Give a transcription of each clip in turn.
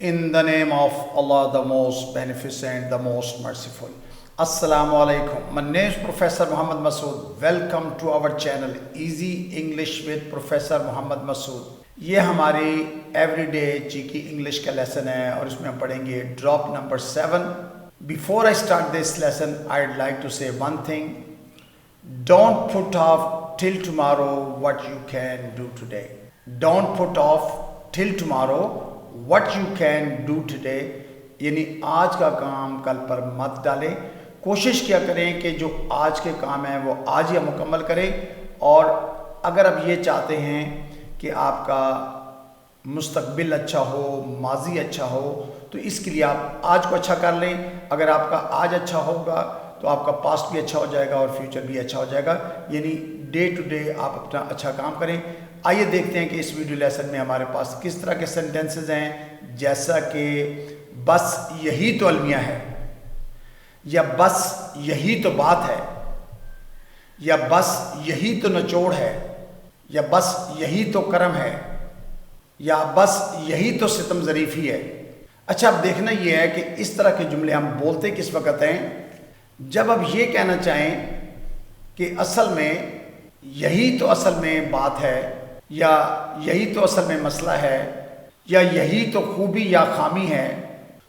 In the name of Allah, the most beneficent, the most merciful. Assalamu alaikum. My name is Professor Muhammad Masood. Welcome to our channel Easy English with Professor Muhammad Masood. ये हमारी everyday GK English का lesson है और इसमें हम पढ़ेंगे drop number 7. Before I start this lesson, I'd like to say one thing. Don't put off till tomorrow what you can do today. Don't put off till tomorrow what you can do today. यानी आज का काम कल पर मत डालें. कोशिश किया करें कि जो आज के काम हैं वो आज ही मुकम्मल करें. और अगर आप ये चाहते हैं कि आपका मुस्तकबिल अच्छा हो, माजी अच्छा हो, तो इसके लिए आप आज को अच्छा कर लें. अगर आपका आज अच्छा होगा तो आपका पास्ट भी अच्छा हो जाएगा और फ्यूचर भी अच्छा हो जाएगा. यानी डे टू डे आप अपना अच्छा काम करें. आइए देखते हैं कि इस वीडियो लेसन में हमारे पास किस तरह के सेंटेंसेस हैं, जैसा कि बस यही तो अलमिया है, या बस यही तो बात है, या बस यही तो निचोड़ है, या बस यही तो करम है, या बस यही तो सितम ज़रीफ़ी है. अच्छा, अब देखना यह है कि इस तरह के जुमले हम बोलते किस वक़्त हैं जब आप ये कहना चाहें कि असल में यही तो असल में बात है, या यही तो असल में मसला है, या यही तो खूबी या खामी है.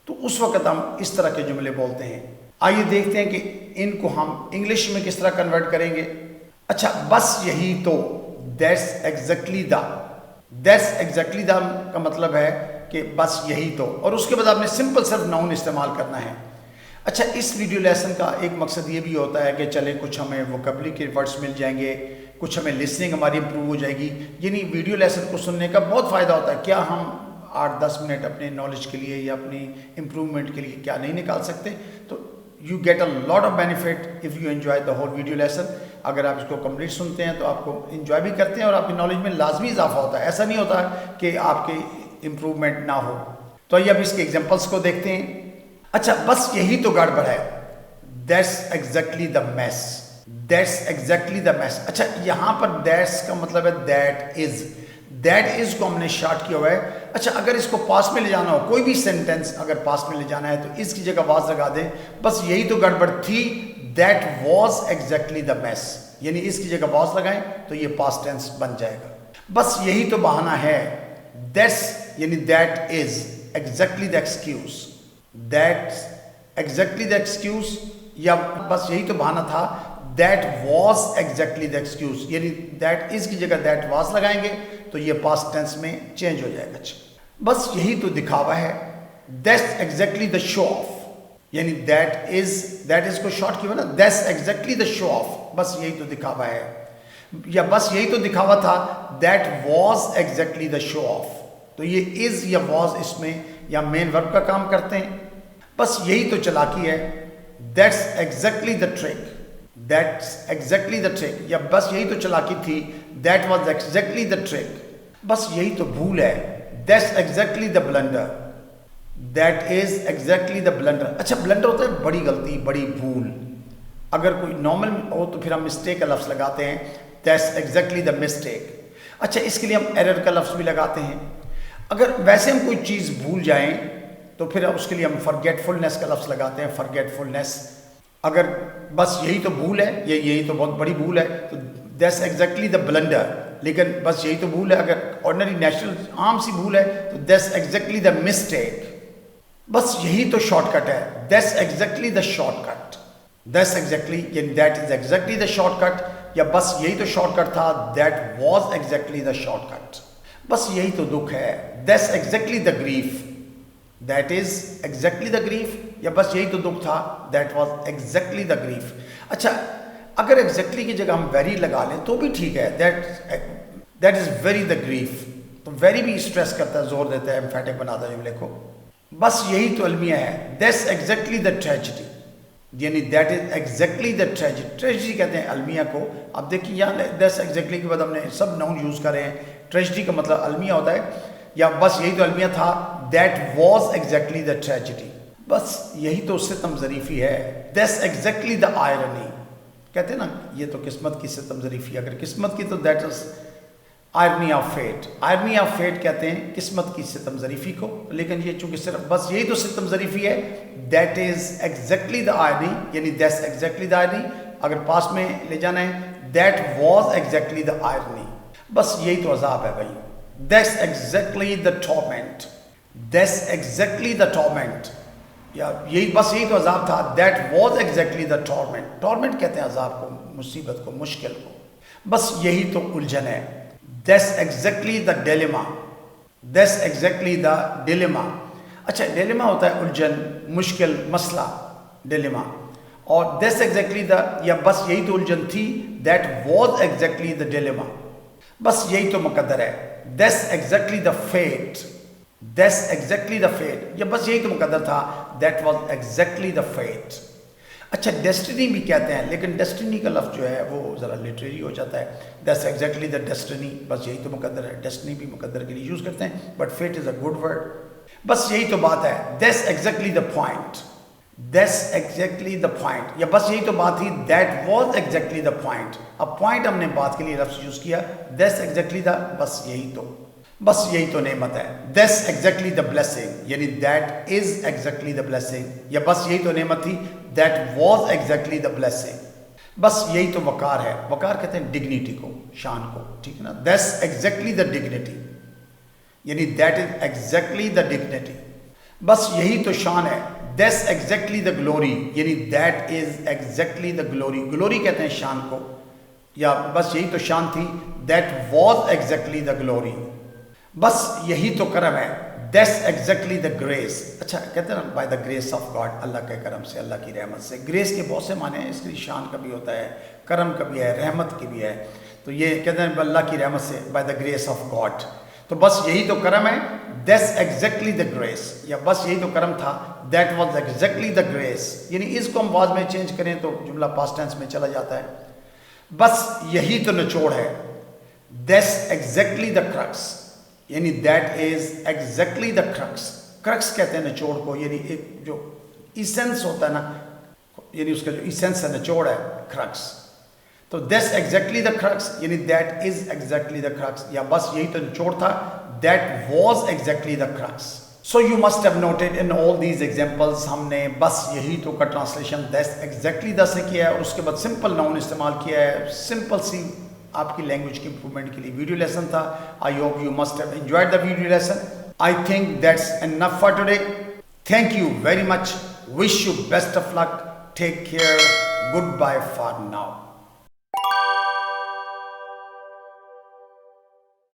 तो उस वक़्त हम इस तरह के जुमले बोलते हैं. आइए देखते हैं कि इनको हम इंग्लिश में किस तरह कन्वर्ट करेंगे. अच्छा, बस यही तो, दैट्स एग्जैक्टली द का मतलब है कि बस यही तो, और उसके बाद आपने सिंपल सिर्फ नाउन इस्तेमाल करना है. अच्छा, इस वीडियो लेसन का एक मकसद ये भी होता है कि चले कुछ हमें वोकैबुलरी के वर्ड्स मिल जाएंगे, कुछ हमें लिसनिंग हमारी इंप्रूव हो जाएगी. यानी वीडियो लेसन को सुनने का बहुत फ़ायदा होता है. क्या हम 8-10 मिनट अपने नॉलेज के लिए या अपनी इम्प्रूवमेंट के लिए क्या नहीं निकाल सकते? तो you get a lot of benefit if you enjoy the whole video lesson. अगर आप इसको कंप्लीट सुनते हैं तो आपको इंजॉय भी करते हैं और आपकी नॉलेज में लाजमी इजाफा होता है. ऐसा नहीं होता कि आपके इम्प्रूवमेंट ना हो. तो आइए अब इसके एग्जाम्पल्स को देखते हैं. अच्छा, बस यही तो गड़बड़ है, that's exactly the mess. That's exactly the mess. अच्छा, यहाँ पर दैट्स का मतलब है दैट इज. दैट इज को हमने शॉर्ट किया हुआ है. अच्छा, अगर इसको पास में ले जाना हो, कोई भी सेंटेंस अगर पास में ले जाना है तो इसकी जगह वाज लगा दें. बस यही तो गड़बड़ थी, that was exactly the mess. यानी इसकी जगह वाज लगाएं तो ये पास्ट टेंस बन जाएगा. बस यही तो बहाना है, दैट्स यानी that is exactly the excuse. That's exactly the excuse, या बस यही तो बहाना था, that was exactly the excuse. यानी दैट इज की जगह दैट वॉज लगाएंगे तो ये पास्ट टेंस में चेंज हो जाएगा. बस यही तो दिखावा है, that's exactly the show off. यानी दैट इज को शॉर्ट किया ना, that's exactly the show off. बस यही तो दिखावा है, या बस यही तो दिखावा था, that was exactly the show off. तो ये इज या वॉज इसमें या मेन वर्ब का काम करते हैं. बस यही तो चालाकी है, that's exactly the trick. That's exactly the trick, या बस यही तो चालाकी थी, that was exactly the trick. बस यही तो भूल है, that's exactly the blunder. That is exactly the blunder. अच्छा, ब्लंडर होता है बड़ी गलती, बड़ी भूल. अगर कोई नॉर्मल हो तो फिर हम मिस्टेक का लफ्ज़ लगाते हैं, दैट्स एग्जैक्टली द मिस्टेक. अच्छा, इसके लिए हम एरर का लफ्ज़ भी लगाते हैं. अगर वैसे हम कोई चीज़ भूल जाएं तो फिर उसके लिए हम फॉरगेटफुलनेस का लफ्ज़ लगाते हैं, फॉरगेटफुलनेस. अगर बस यही तो भूल है, यही तो बहुत बड़ी भूल है, तो दैट्स एग्जैक्टली द ब्लंडर. लेकिन बस यही तो भूल है, अगर ऑर्डिनरी नेचुरल आम सी भूल है तो दैट्स एग्जैक्टली द मिस्टेक. बस यही तो शॉर्टकट है, that's exactly the shortcut. That's exactly यानी that is exactly the shortcut, या बस यही तो शॉर्टकट था, that was exactly the shortcut. बस यही तो दुख है, that's exactly the grief. That is exactly the grief, या बस यही तो दुख था, that was exactly the grief. अच्छा, अगर एग्जैक्टली की जगह हम वेरी लगा लें तो भी ठीक है, that is very the grief. तो वेरी भी स्ट्रेस करता है, जोर देता है, एम्फेटिक बनाता है जुमले को. बस यही तो अलमिया है, दैट्स एग्जैक्टली द ट्रेजेडी. यानी that is exactly the tragedy. Tragedy कहते हैं अलमिया को. अब देखिए यहाँ दैट्स एग्जैक्टली के बाद हमने सब नाउन यूज कर रहे हैं. ट्रेजेडी का मतलब अलमिया होता है, या बस यही तो अलमिया था, that was exactly the tragedy. बस यही तो सितम ज़रीफ़ी है, दैट्स एग्जैक्टली द आयरनी. कहते हैं ना, ये तो किस्मत की सितम ज़रीफ़ी. अगर किस्मत की तो that is irony of fate, irony of fate कहते हैं किस्मत की सितम ज़रीफ़ी को, लेकिन ये चूंकि सिर्फ बस यही तो सितम ज़रीफ़ी है, that is exactly the irony, यानी दैट्स एग्जैक्टली द आयरनी। अगर पास में ले जाना है, that was exactly the irony, बस यही तो अजाब है भाई। That's exactly the torment, that's exactly the torment, या यही बस यही तो अजाब था। That was exactly the torment, torment कहते हैं अजाब को, मुसीबत को, मुश्किल को, बस यही तो उलझन है। That's exactly the dilemma, that's exactly the dilemma. अच्छा, डिलेमा होता है उलझन, मुश्किल, मसला, डिलेमा। और दैट्स एग्जैक्टली द, या बस यही तो उलझन थी। That was exactly the dilemma, बस यही तो मुकद्दर है। That's exactly the fate, that's exactly the fate, या बस यही तो मुकद्दर था। That was exactly the fate. अच्छा, डेस्टिनी भी कहते हैं, लेकिन डेस्टिनी का लफ्ज़ जो है वो ज़रा लिटरेरी हो जाता है। दैट्स एग्जैक्टली द डेस्टिनी, बस यही तो मुकद्दर है। डेस्टिनी भी मुकद्दर के लिए यूज़ करते हैं, but fate is a good word, बस यही तो बात है। That's exactly the point, that's exactly the point, या बस यही तो बात थी। That was exactly the point, अब पॉइंट हमने बात के लिए लफ्ज़ यूज़ किया। दैट्स एग्जैक्टली द, बस यही तो नेमत है। दैट्स एग्जैक्टली द ब्लेसिंग, यानी that is exactly the blessing, या बस यही तो नेमत थी। That was exactly the blessing, बस यही तो वकार है। वकार कहते हैं डिग्निटी को, शान को, ठीक है ना। दैट्स एग्जैक्टली द डिग्निटी, यानी that is exactly the dignity, बस यही तो शान है। दैट्स एग्जैक्टली द ग्लोरी, यानी that is exactly the glory, glory कहते हैं शान को, या बस यही तो शान थी। That was exactly the glory, बस यही तो करम है। That's exactly the grace. अच्छा, कहते हैं ना by the grace of God, Allah के करम से, अल्लाह की रहमत से। ग्रेस के बहुत से माने हैं, इसके लिए शान का भी होता है, करम का भी है, रहमत की भी है। तो ये कहते हैं अल्लाह की रहमत से, bye the grace of God, तो बस यही तो करम है। दैट्स एग्जैक्टली द ग्रेस, या बस यही तो करम था। That was exactly the grace, यानी इसको हम वाज में चेंज करें तो जुमला पास्ट टेंस में चला जाता है। बस यही तो निचोड़ है। दैट्स एग्जैक्टली द क्रक्स, यानी that is exactly the crux. Crux कहते हैं निचोड़ को, यानी एक जो इसेंस होता है ना, यानी उसका जो इसेंस है, निचोड़ है, क्रक्स। तो दैट्स एग्जैक्टली द क्रक्स, यानी that is exactly the crux, या बस यही तो निचोड़ था। That was exactly the crux. So you must have noted in all these examples, हमने बस यही तो का ट्रांसलेशन दैट्स एग्जैक्टली द से किया है, और उसके बाद सिंपल नाउन इस्तेमाल किया है। सिंपल सी आपकी लैंग्वेज की इंप्रूवमेंट के लिए वीडियो लेसन था। I hope you must have enjoyed the video lesson. I think that's enough for today. Thank you very much, wish you best of luck, take care, good bye for now.